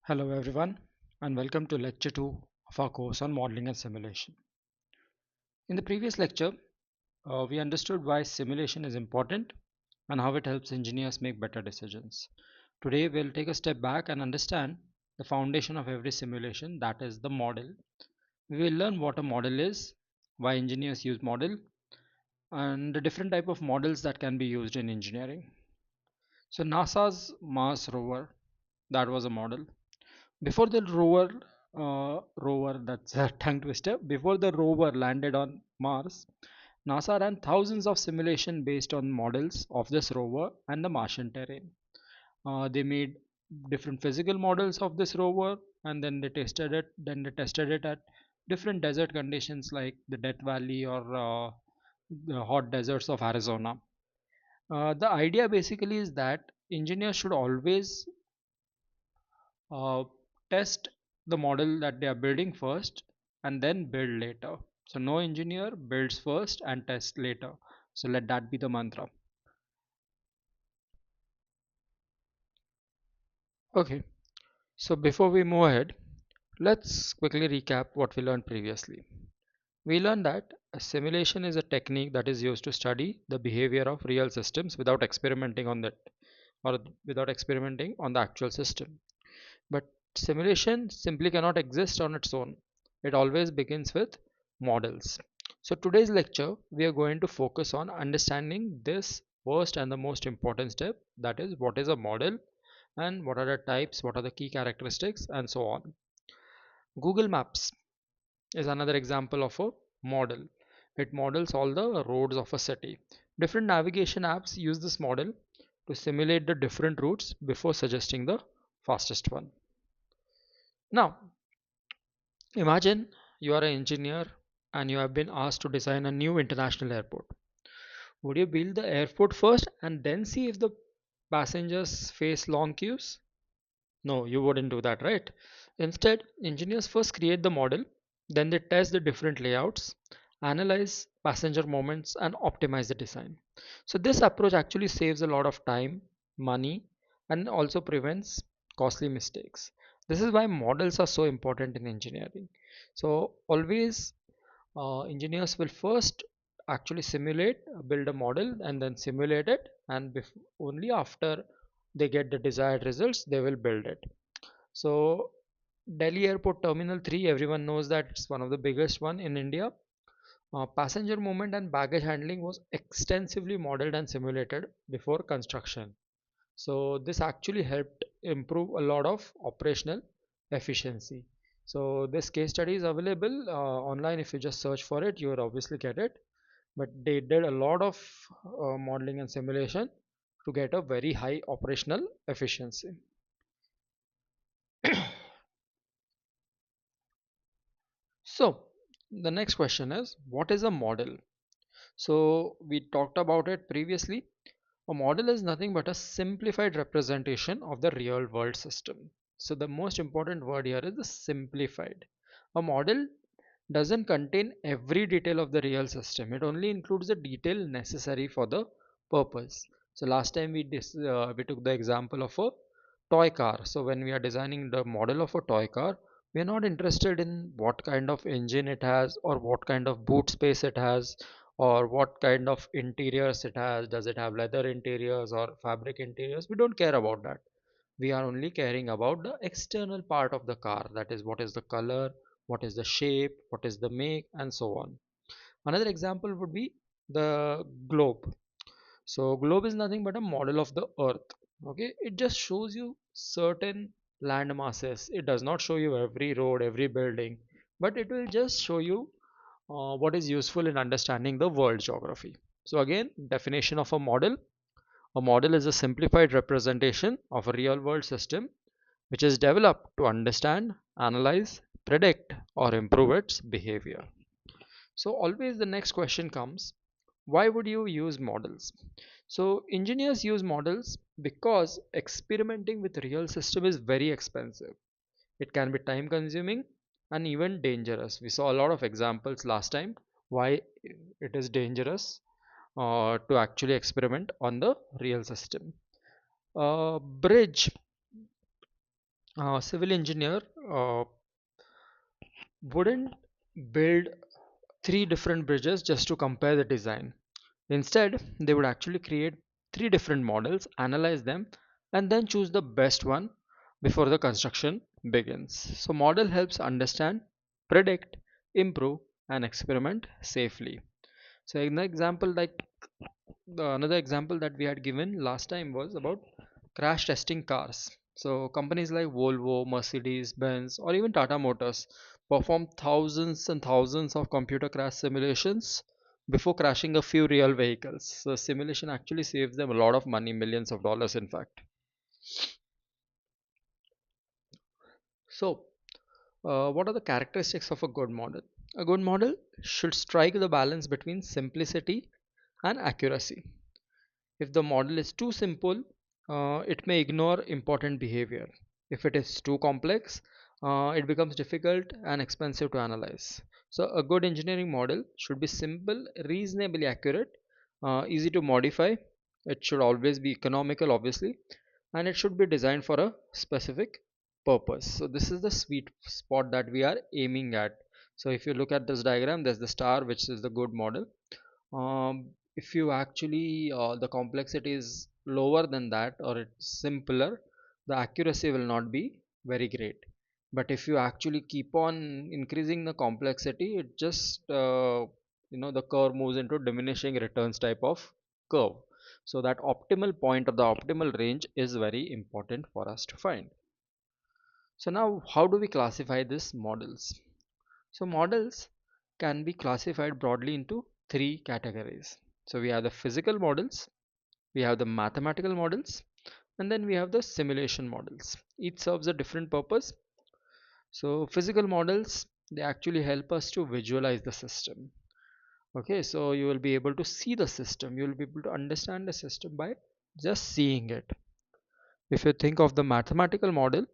Hello everyone and welcome to lecture 2 of our course on modeling and simulation. In the previous lecture, we understood why simulation is important and how it helps engineers make better decisions. Today we'll take a step back and understand the foundation of every simulation, that is the model. We will learn what a model is, why engineers use model, and the different type of models that can be used in engineering. So NASA's Mars rover, that was a model. Before the rover, that's a tongue twister. Before the rover landed on Mars, NASA ran thousands of simulation based on models of this rover and the Martian terrain. They made different physical models of this rover, and then they tested it. Then they tested it at different desert conditions like the Death Valley or the hot deserts of Arizona. The idea basically is that engineers should always uh, test the model that they are building first and then build later. So no engineer builds first and tests later. So let that be the mantra. Okay, so before we move ahead, let's quickly recap what we learned previously. We learned that a simulation is a technique that is used to study the behavior of real systems without experimenting on that or without experimenting on the actual system. But simulation simply cannot exist on its own. It always begins with models. So today's lecture, we are going to focus on understanding this first and the most important step, that is what is a model and what are the types, what are the key characteristics and so on. Google Maps is another example of a model. It models all the roads of a city. Different navigation apps use this model to simulate the different routes before suggesting the fastest one. Now, imagine you are an engineer and you have been asked to design a new international airport. Would you build the airport first and then see if the passengers face long queues? No, you wouldn't do that, right? Instead, engineers first create the model, then they test the different layouts, analyze passenger movements, and optimize the design. So, this approach actually saves a lot of time, money, and also prevents costly mistakes. This is why models are so important in engineering. So, always engineers will first actually simulate, build a model, and then simulate it, and only after they get the desired results, they will build it. So Delhi Airport Terminal 3, everyone knows that it's one of the biggest one in India. Passenger movement and baggage handling was extensively modeled and simulated before construction. So this actually helped improve a lot of operational efficiency. So this case study is available online. If you just search for it, you will obviously get it. But they did a lot of modeling and simulation to get a very high operational efficiency. So the next question is, what is a model? So we talked about it previously. A model is nothing but a simplified representation of the real world system. So the most important word here is the simplified. A model doesn't contain every detail of the real system. It only includes the detail necessary for the purpose. So last time we took the example of a toy car. So when we are designing the model of a toy car, we are not interested in what kind of engine it has or what kind of boot space it has or what kind of interiors it has. Does it have leather interiors or fabric interiors? We don't care about that. We are only caring about the external part of the car, that is what is the color, what is the shape, what is the make, and so on. Another example would be the globe. So globe is nothing but a model of the earth. Okay, it just shows you certain land masses. It does not show you every road, every building, but it will just show you what is useful in understanding the world geography. So again, definition of a model is a simplified representation of a real world system which is developed to understand, analyze, predict, or improve its behavior. So, always the next question comes, why would you use models? So, engineers use models because experimenting with real system is very expensive. It can be time consuming and even dangerous. We saw a lot of examples last time why it is dangerous to actually experiment on the real system. Bridge Civil engineer uh, wouldn't build three different bridges just to compare the design. Instead, they would actually create three different models, analyze them, and then choose the best one before the construction begins. So, model helps understand, predict, improve, and experiment safely. So, an example like another example that we had given last time was about crash testing cars. So, companies like Volvo, Mercedes, Benz, or even Tata Motors perform thousands and thousands of computer crash simulations before crashing a few real vehicles. So, simulation actually saves them a lot of money, millions of dollars, in fact. So, what are the characteristics of a good model? A good model should strike the balance between simplicity and accuracy. If the model is too simple, it may ignore important behavior. If it is too complex, it becomes difficult and expensive to analyze. So, a good engineering model should be simple, reasonably accurate, easy to modify. It should always be economical, obviously, and it should be designed for a specific purpose. So, this is the sweet spot that we are aiming at. So, if you look at this diagram, there's the star, which is the good model. If you actually the complexity is lower than that or it's simpler, the accuracy will not be very great. But if you actually keep on increasing the complexity, it just the curve moves into diminishing returns type of curve. So that optimal point or the optimal range is very important for us to find. So now how do we classify these models? So models can be classified broadly into three categories. So we have the physical models, we have the mathematical models, and then we have the simulation models. Each serves a different purpose. So physical models, they actually help us to visualize the system. Okay, so you will be able to see the system, you will be able to understand the system by just seeing it. If you think of the mathematical model,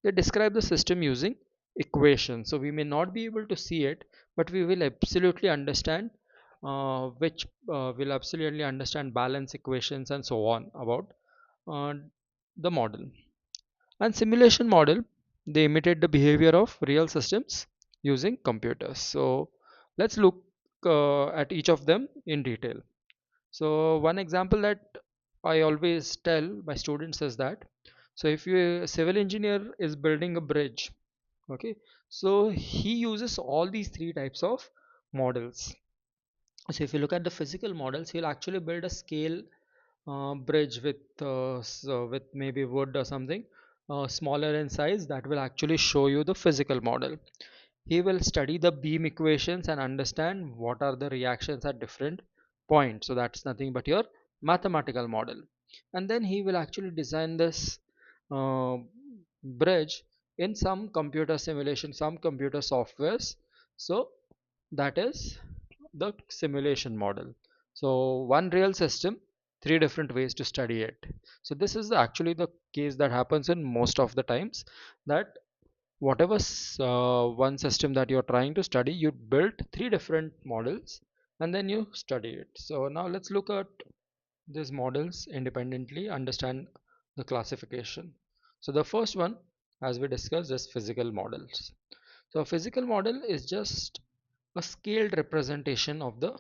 they describe the system using equations. So we may not be able to see it, but we will absolutely understand which will absolutely understand balance equations and so on about uh, the model. And simulation model, they imitate the behavior of real systems using computers. So let's look at each of them in detail. So one example that I always tell my students is that, so if you a civil engineer is building a bridge, okay, so he uses all these three types of models. So if you look at the physical models, he'll actually build a scale bridge with maybe wood or something smaller in size that will actually show you the physical model. He will study the beam equations and understand what are the reactions at different points. So that's nothing but your mathematical model. And then he will actually design this uh, bridge in some computer simulation, some computer softwares. So that is the simulation model. So one real system, three different ways to study it. So this is actually the case that happens in most of the times, that whatever one system that you're trying to study, you build three different models and then you study it. So now let's look at these models independently, understand the classification. So the first one, as we discussed, is physical models. So a physical model is just a scaled representation of the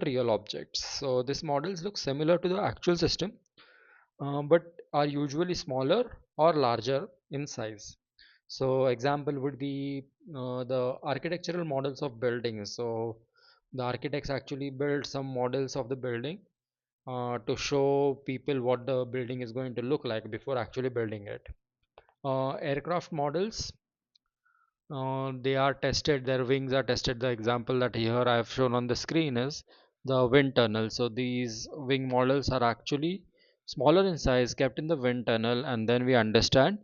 real objects. So these models look similar to the actual system, but are usually smaller or larger in size. So example would be the architectural models of buildings. So the architects actually build some models of the building to show people what the building is going to look like before actually building it. Aircraft models, they are tested, their wings are tested. The example that here I have shown on the screen is the wind tunnel. So these wing models are actually smaller in size, kept in the wind tunnel, and then we understand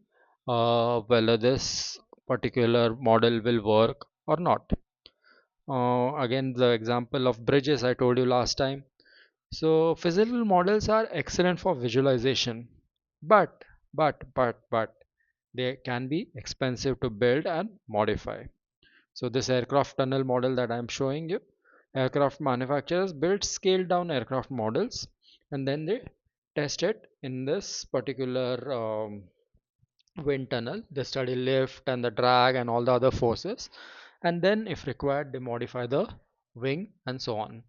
whether this particular model will work or not. Again, the example of bridges I told you last time. So physical models are excellent for visualization, but but they can be expensive to build and modify. So this aircraft tunnel model that I'm showing you, aircraft manufacturers build scaled down aircraft models and then they test it in this particular wind tunnel. They study lift and the drag and all the other forces, and then if required they modify the wing and so on.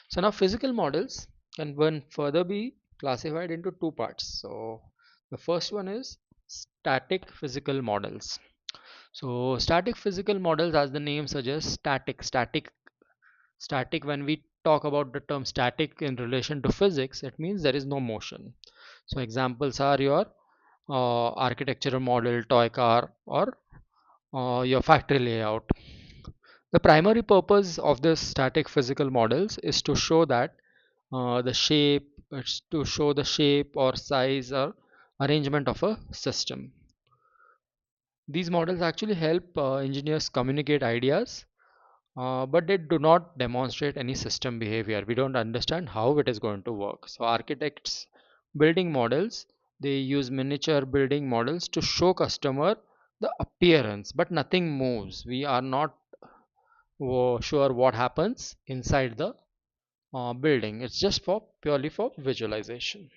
So now physical models can one further be classified into two parts. So the first one is static physical models. So static physical models, as the name suggests, static, when we talk about the term static in relation to physics, it means there is no motion. So examples are your architectural model, toy car, or your factory layout. The primary purpose of this static physical models is to show that the shape, it's to show the shape or size or arrangement of a system. These models actually help engineers communicate ideas, but they do not demonstrate any system behavior. We don't understand how it is going to work. So architects building models, they use miniature building models to show customer the appearance, but nothing moves. We are not sure what happens inside the building. It's just for purely for visualization.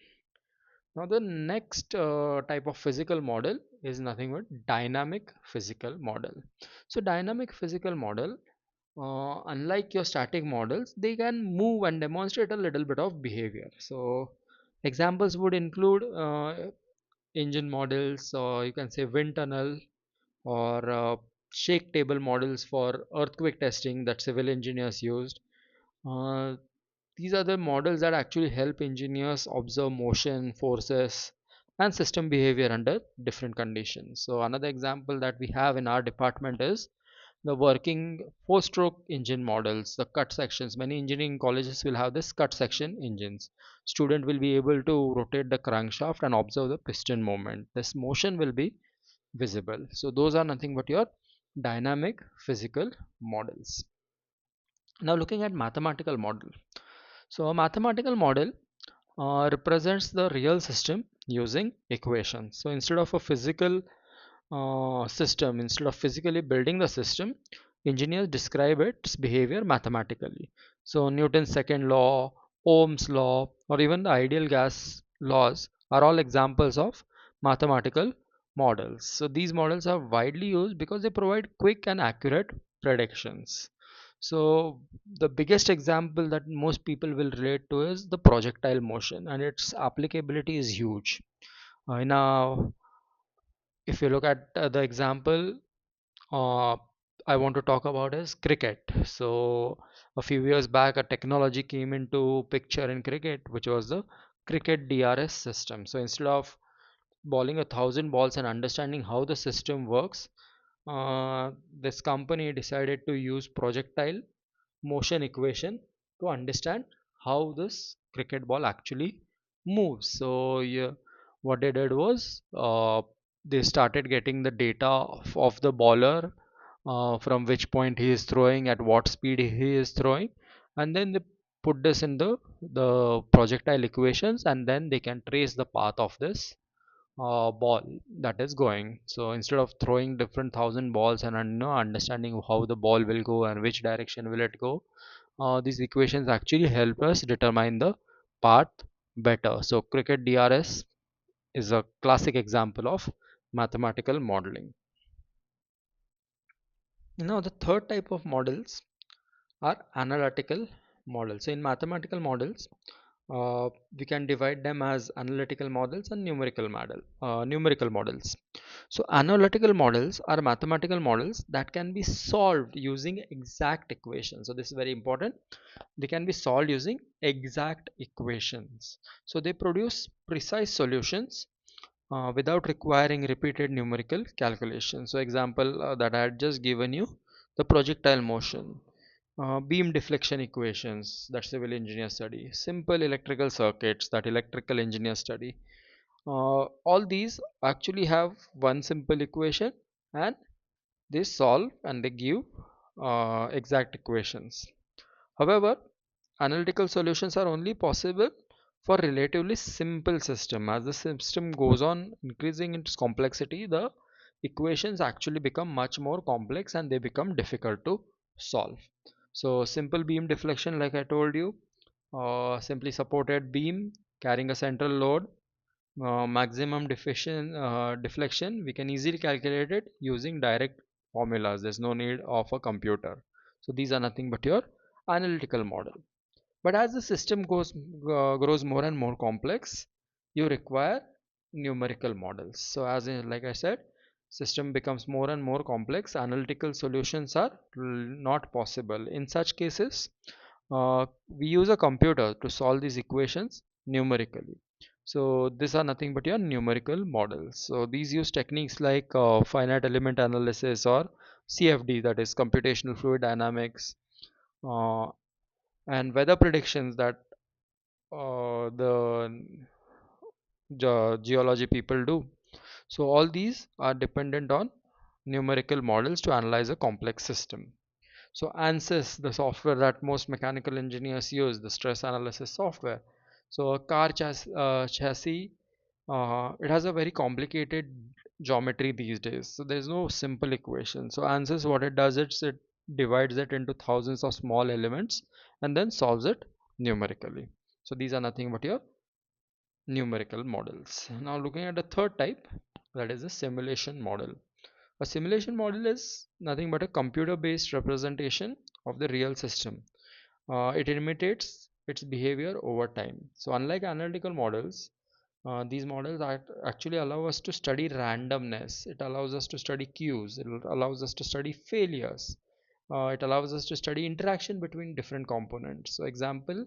Now the next type of physical model is nothing but dynamic physical model. So dynamic physical model, unlike your static models, they can move and demonstrate a little bit of behavior. So examples would include engine models, or you can say wind tunnel, or shake table models for earthquake testing that civil engineers used. uh, these are the models that actually help engineers observe motion, forces, and system behavior under different conditions. So another example that we have in our department is the working four-stroke engine models, the cut sections. Many engineering colleges will have this cut section engines. Student will be able to rotate the crankshaft and observe the piston movement. This motion will be visible. So those are nothing but your dynamic physical models. Now looking at mathematical model. So a mathematical model represents the real system using equations. So instead of a physical system, instead of physically building the system, engineers describe its behavior mathematically. So Newton's second law, Ohm's law, or even the ideal gas laws are all examples of mathematical models. So these models are widely used because they provide quick and accurate predictions. So the biggest example that most people will relate to is the projectile motion, and its applicability is huge. In a If you look at the example uh, I want to talk about is cricket. So a few years back, a technology came into picture in cricket, which was the cricket DRS system. So instead of bowling 1,000 balls and understanding how the system works, this company decided to use projectile motion equation to understand how this cricket ball actually moves. So yeah, what they did was they started getting the data of the bowler, from which point he is throwing, at what speed he is throwing, and then they put this in the projectile equations, and then they can trace the path of this ball that is going. So instead of throwing different 1,000 balls and understanding how the ball will go and which direction will it go, these equations actually help us determine the path better. So cricket DRS is a classic example of mathematical modeling. Now the third type of models are analytical models. So in mathematical models, we can divide them as analytical models and numerical models. So analytical models are mathematical models that can be solved using exact equations. So this is very important. They can be solved using exact equations. So they produce precise solutions without requiring repeated numerical calculations. So example that I had just given you, the projectile motion, beam deflection equations that civil engineers study, simple electrical circuits that electrical engineers study. All these actually have one simple equation, and they solve and they give exact equations. However, analytical solutions are only possible for relatively simple system. As the system goes on increasing its complexity, the equations actually become much more complex and they become difficult to solve. So simple beam deflection, like I told you, simply supported beam carrying a central load, Maximum deflection, we can easily calculate it using direct formulas. There's no need of a computer. So these are nothing but your analytical model. But as the system grows more and more complex, you require numerical models. So like I said, system becomes more and more complex. Analytical solutions are not possible. In such cases, we use a computer to solve these equations numerically. So these are nothing but your numerical models. So these use techniques like finite element analysis or CFD, that is computational fluid dynamics, uh, and weather predictions that the geology people do. So all these are dependent on numerical models to analyze a complex system. So ANSYS, the software that most mechanical engineers use, the stress analysis software. So a chassis, it has a very complicated geometry these days. So there's no simple equation. So ANSYS, what it does is it divides it into thousands of small elements and then solves it numerically. So these are nothing but your numerical models. Now looking at the third type, that is a simulation model. A simulation model is nothing but a computer based representation of the real system. It imitates its behavior over time. So unlike analytical models, these models actually allow us to study randomness. It allows us to study cues. It allows us to study failures. It allows us to study interaction between different components. So example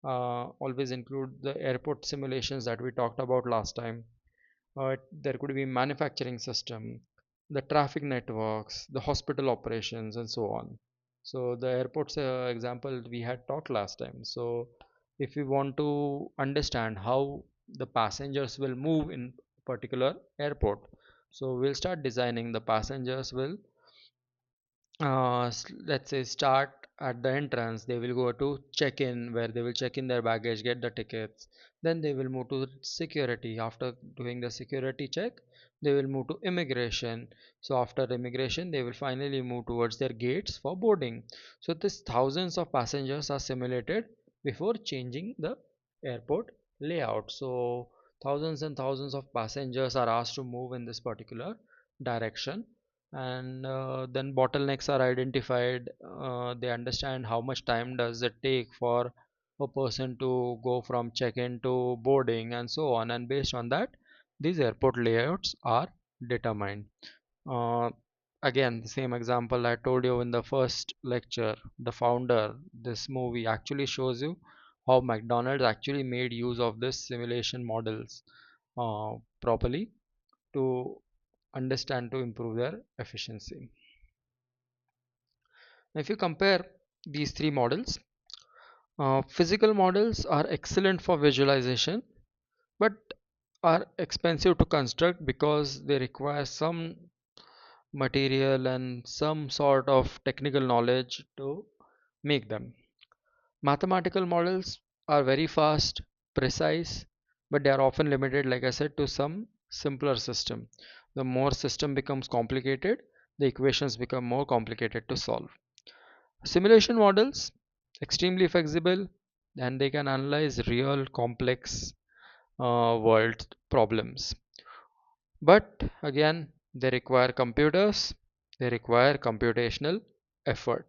always include the airport simulations that we talked about last time. There could be manufacturing system, the traffic networks, the hospital operations, and so on. So the airports example we had talked last time. So if we want to understand how the passengers will move in particular airport, so we'll start designing the passengers will let's say start at the entrance. They will go to check in, where they will check in their baggage, get the tickets. Then they will move to security. After doing the security check, they will move to immigration. So after immigration, they will finally move towards their gates for boarding. So this thousands of passengers are simulated before changing the airport layout. So thousands and thousands of passengers are asked to move in this particular direction, and then bottlenecks are identified. They understand how much time does it take for a person to go from check-in to boarding and so on, and based on that these airport layouts are determined. uh, Again, the same example I told you in the first lecture, the founder, this movie actually shows you how McDonald's actually made use of this simulation models properly to understand to improve their efficiency. If you compare these three models, physical models are excellent for visualization but are expensive to construct because they require some material and some sort of technical knowledge to make them. Mathematical models are very fast, precise, but they are often limited, like I said, to some simpler system. The more system becomes complicated, the equations become more complicated to solve. Simulation models, extremely flexible, and they can analyze real complex world problems. But again, they require computers, they require computational effort.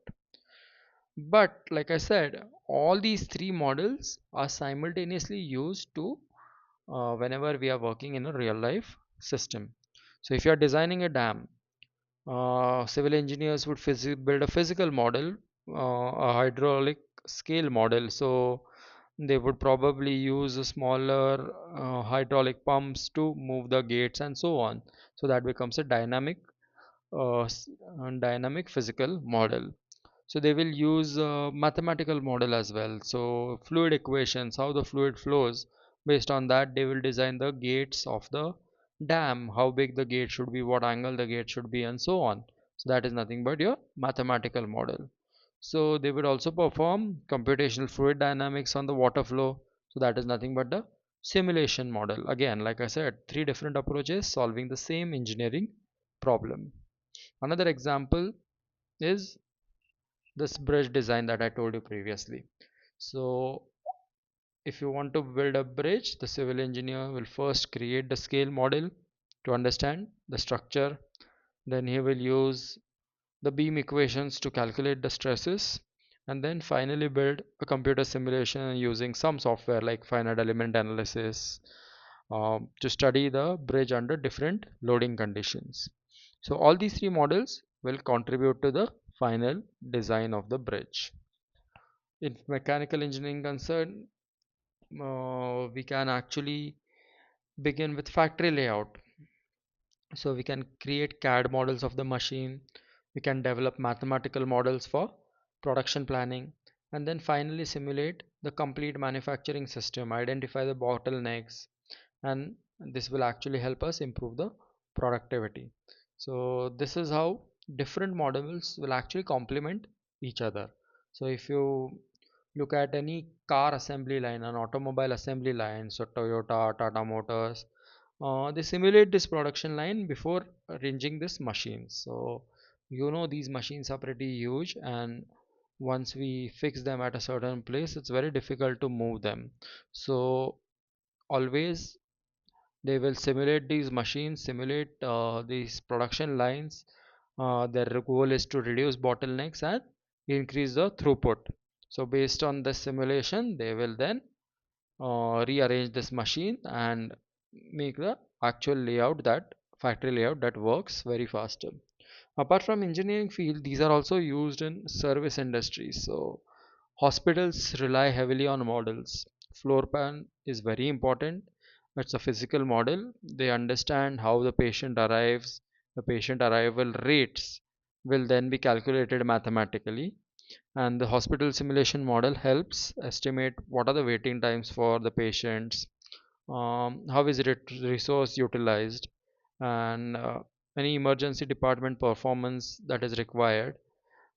But like I said, all these three models are simultaneously used to whenever we are working in a real life system. So if you are designing a dam, civil engineers would build a physical model, a hydraulic scale model. So they would probably use a smaller hydraulic pumps to move the gates and so on. So that becomes a dynamic physical model. So they will use a mathematical model as well. So fluid equations, how the fluid flows. Based on that, they will design the gates of the dam, how big the gate should be, what angle the gate should be, and so on. So that is nothing but your mathematical model. So they would also perform computational fluid dynamics on the water flow. So that is nothing but the simulation model. Again, like I said, three different approaches solving the same engineering problem. Another example is this bridge design that I told you previously. So if you want to build a bridge, the civil engineer will first create the scale model to understand the structure. Then he will use the beam equations to calculate the stresses, and then finally build a computer simulation using some software like finite element analysis to study the bridge under different loading conditions. So all these three models will contribute to the final design of the bridge. In mechanical engineering concern, we can actually begin with factory layout. So we can create CAD models of the machine, we can develop mathematical models for production planning, and then finally simulate the complete manufacturing system, identify the bottlenecks, and this will actually help us improve the productivity. So this is how different models will actually complement each other. So if you look at any car assembly line, an automobile assembly line, so Toyota, Tata Motors, they simulate this production line before arranging this machine. So these machines are pretty huge, and once we fix them at a certain place, it's very difficult to move them. So always they will simulate these machines, simulate these production lines. Their goal is to reduce bottlenecks and increase the throughput. So based on the simulation, they will then rearrange this machine and make the actual layout, that factory layout, that works very faster. Apart from engineering field, these are also used in service industries. So hospitals rely heavily on models. Floor plan is very important. It's a physical model. They understand how the patient arrives. The patient arrival rates will then be calculated mathematically, and the hospital simulation model helps estimate what are the waiting times for the patients, how is it resource utilized, and any emergency department performance that is required.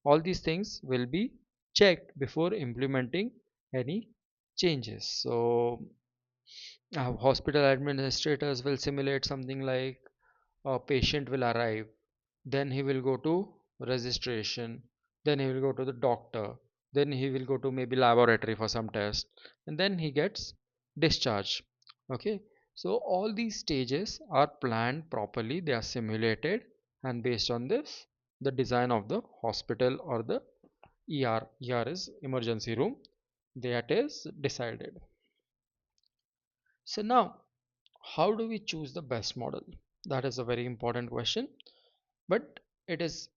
All these things will be checked before implementing any changes. So hospital administrators will simulate something like a patient will arrive, then he will go to registration, then he will go to the doctor, then he will go to maybe laboratory for some test, and then he gets discharged. Okay, so all these stages are planned properly, they are simulated, and based on this, the design of the hospital or the ER is emergency room, that is decided. So now, how do we choose the best model? That is a very important question, but it is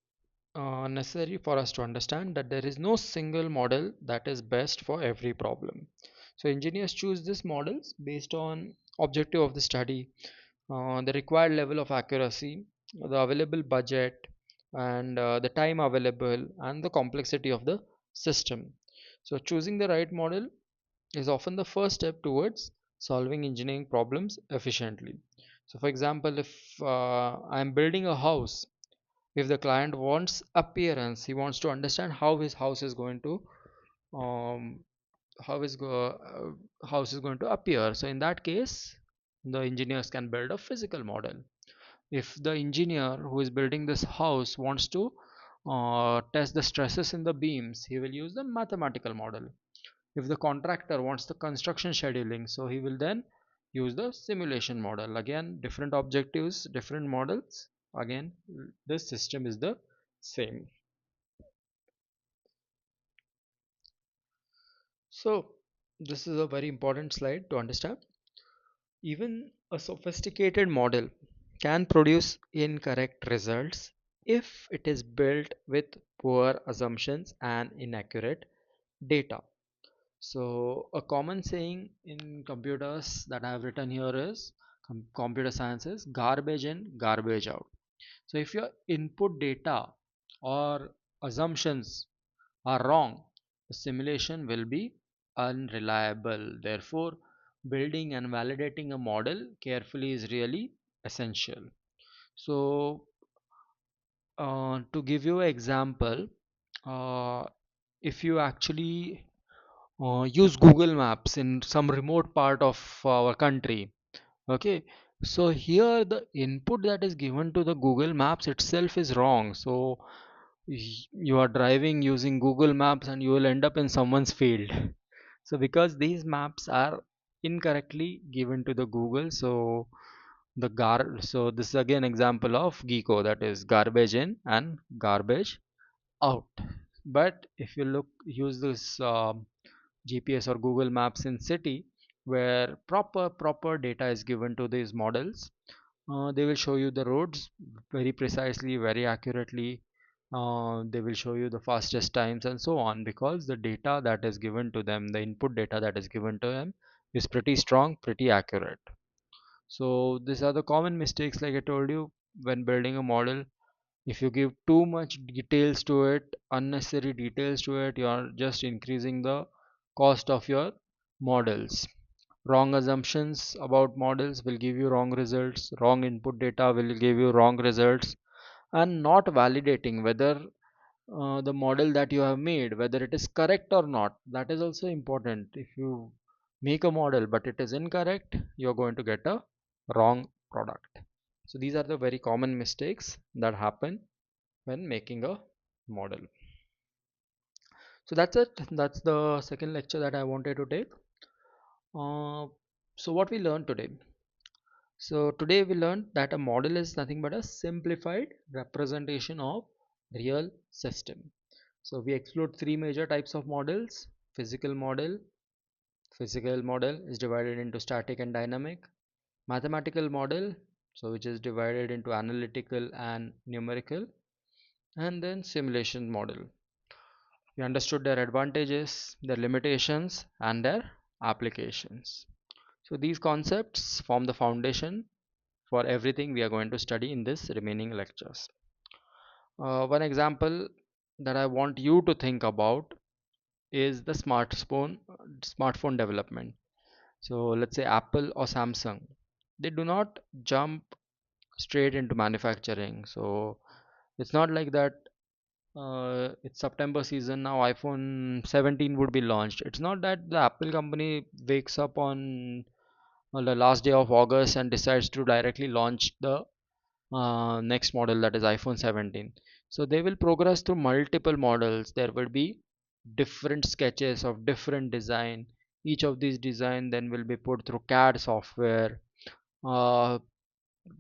necessary for us to understand that there is no single model that is best for every problem. So engineers choose these models based on objective of the study, the required level of accuracy, the available budget, and the time available, and the complexity of the system. So choosing the right model is often the first step towards solving engineering problems efficiently. So for example, if I am building a house, if the client wants appearance, he wants to understand how his house is going to um, how his house is going to appear. So in that case, the engineers can build a physical model. If the engineer who is building this house wants to test the stresses in the beams, he will use the mathematical model. If the contractor wants the construction scheduling, so he will then use the simulation model. Again, different objectives, different models. Again, this system is the same. So this is a very important slide to understand. Even a sophisticated model can produce incorrect results if it is built with poor assumptions and inaccurate data. So a common saying in computers that I have written here is computer science is garbage in, garbage out. So if your input data or assumptions are wrong, the simulation will be unreliable. Therefore, building and validating a model carefully is really essential. So to give you an example, uh, if you actually use Google Maps in some remote part of our country. Okay, so here the input that is given to the Google Maps itself is wrong. So you are driving using Google Maps and you will end up in someone's field. So because these maps are incorrectly given to the Google, so so this is again example of GECO, that is garbage in and garbage out. But if you use this GPS or Google Maps in city, where proper data is given to these models, they will show you the roads very precisely, very accurately. They will show you the fastest times and so on, because the data that is given to them, the input data that is given to them, is pretty strong, pretty accurate. So these are the common mistakes, like I told you, when building a model. If you give too much details to it, unnecessary details to it, you are just increasing the cost of your models. Wrong assumptions about models will give you wrong results. Wrong input data will give you wrong results. And not validating whether the model that you have made, whether it is correct or not, that is also important. If you make a model but it is incorrect, you're going to get a wrong product. So these are the very common mistakes that happen when making a model. So that's it. That's the second lecture that I wanted to take. So what we learned today. So today we learned that a model is nothing but a simplified representation of real system. So we explored three major types of models. Physical model. Physical model is divided into static and dynamic. Mathematical model, so which is divided into analytical and numerical. And then simulation model. We understood their advantages, their limitations, and their applications. So these concepts form the foundation for everything we are going to study in this remaining lectures. One example that I want you to think about is the smartphone development. So let's say Apple or Samsung, they do not jump straight into manufacturing. So it's not like that it's September season now, iPhone 17 would be launched. It's not that the Apple company wakes up on the last day of August and decides to directly launch the next model, that is iPhone 17. So they will progress through multiple models. There will be different sketches of different design. Each of these design then will be put through CAD software. Uh,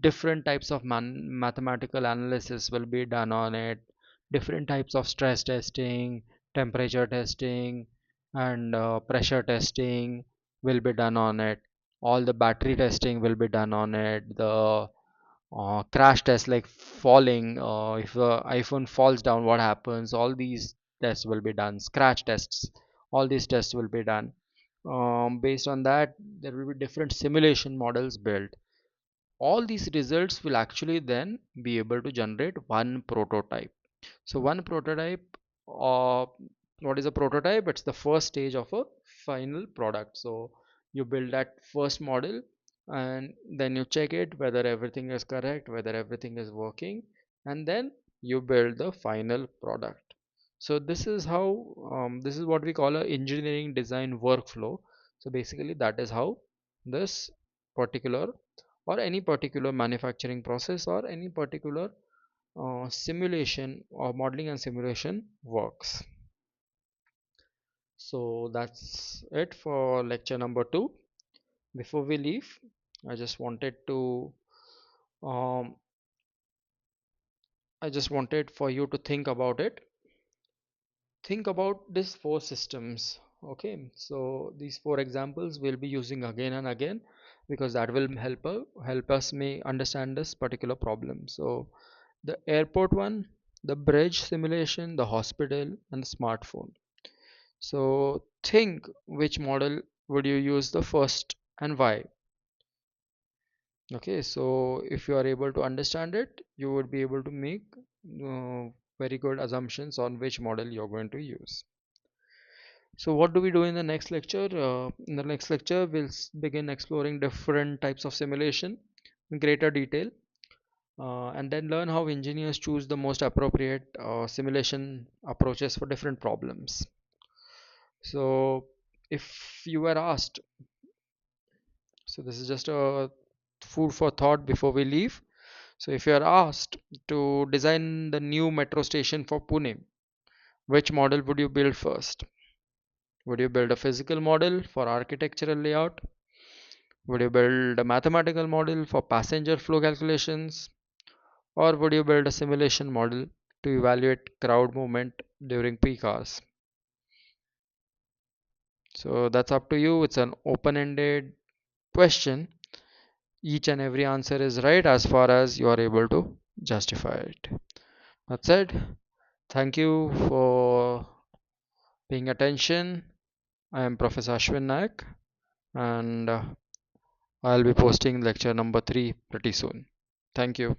Different types of mathematical analysis will be done on it. Different types of stress testing, temperature testing, and pressure testing will be done on it. All the battery testing will be done on it. The crash test, like falling, if the iPhone falls down, what happens, all these tests will be done. Scratch tests, all these tests will be done. Based on that, there will be different simulation models built. All these results will actually then be able to generate one prototype. So one prototype, uh, what is a prototype? It's the first stage of a final product. So you build that first model, and then you check it whether everything is correct, whether everything is working, and then you build the final product. So this is how, this is what we call a engineering design workflow. So basically that is how this particular, or any particular manufacturing process, or any particular simulation or modeling and simulation works. So that's it for lecture number 2. Before we leave, um, I just wanted for you to think about it. Think about these four systems. Okay, so these four examples we'll be using again and again, because that will help us may understand this particular problem. So the airport one, the bridge simulation, the hospital, and the smartphone. So think which model would you use the first and why. Okay, so if you are able to understand it, you would be able to make very good assumptions on which model you're going to use. So what do we do in the next lecture? In the next lecture, we'll begin exploring different types of simulation in greater detail, and then learn how engineers choose the most appropriate simulation approaches for different problems. So if you were asked, so this is just a food for thought before we leave. So if you are asked to design the new metro station for Pune, which model would you build first? Would you build a physical model for architectural layout? Would you build a mathematical model for passenger flow calculations? Or would you build a simulation model to evaluate crowd movement during peak hours? So that's up to you. It's an open ended question. Each and every answer is right as far as you are able to justify it. That said, thank you for paying attention. I am Professor Ashwin Nayak, and I'll be posting lecture number 3 pretty soon. Thank you.